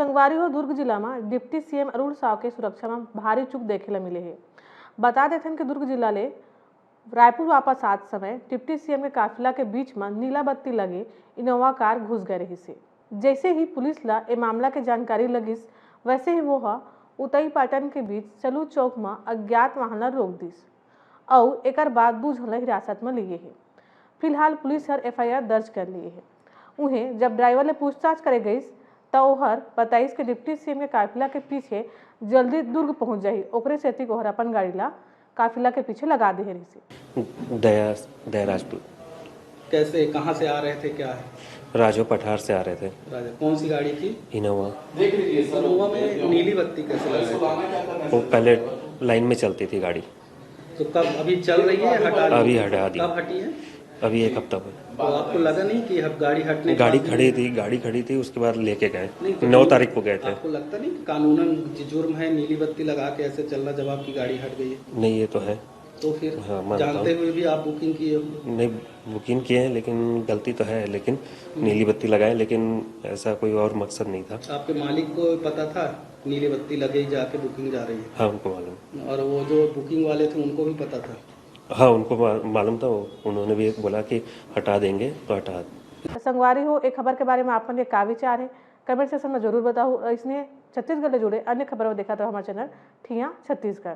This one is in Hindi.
संगवारी हो दुर्ग जिला में डिप्टी सीएम अरुण साव के सुरक्षा में भारी चूक देखे मिले है। बता देते कि दुर्ग जिला ले रायपुर वापस आते समय डिप्टी सीएम के काफिला के बीच में नीला बत्ती लगे इनोवा कार घुस गए रही से। जैसे ही पुलिस ला ए मामला के जानकारी लगिस वैसे ही वो उतई पाटन के बीच चलू चौक में अज्ञात वाहन रोक दिस और एक बाद दू झन हिरासत में लिए है। फिलहाल पुलिस हर एफआईआर दर्ज कर लिए है। उन्हें जब ड्राइवर ने पूछताछ करे गई तो ओहर बताइस के डिप्टी सीएम के काफिला के पीछे जल्दी दुर्ग पहुंच जाही, ओकरे सेती ओहर अपन गाड़ी ला काफिला के पीछे लगा दे रही से। दया राजपूत। कैसे कहाँ से आ रहे थे, क्या है? राजो पठार से आ रहे थे। राजा कौन सी गाड़ी थी? इनोवा। इनोवा में नीली बत्ती कैसे लगाई? वो पहले लाइन में चलती थी गाड़ी। तो कब अभी चल रही है? हटा दी? अभी हटा दी। कब हटी है? अभी एक हफ्ता हुआ। तो आपको लगा नहीं कि अब गाड़ी हटने? गाड़ी खड़ी थी उसके बाद लेके गए। 9 तारीख को गए थे। आपको लगता नहीं कि कानूनन जुर्म है नीली बत्ती लगा के ऐसे चलना जब आपकी गाड़ी हट गई है? नहीं, ये तो है। तो फिर हाँ, जानते हुए भी आप बुकिंग किए? नहीं, बुकिंग किए हैं लेकिन गलती तो है, लेकिन नीली बत्ती लगाए, लेकिन ऐसा कोई और मकसद नहीं था। आपके मालिक को पता था नीली बत्ती लगे जाके बुकिंग जा रही है? हाँ, उनको मालूम। और वो जो बुकिंग वाले थे उनको भी पता था? हाँ, उनको मालूम था। उन्होंने भी बोला कि हटा देंगे तो हटा। संगवारी हो एक खबर के बारे में आपने क्या विचार है कमेंट सेक्शन में जरूर बताओ। इसने छत्तीसगढ़ से जुड़े अन्य खबरों देखा तो हमारे चैनल ठिया छत्तीसगढ़।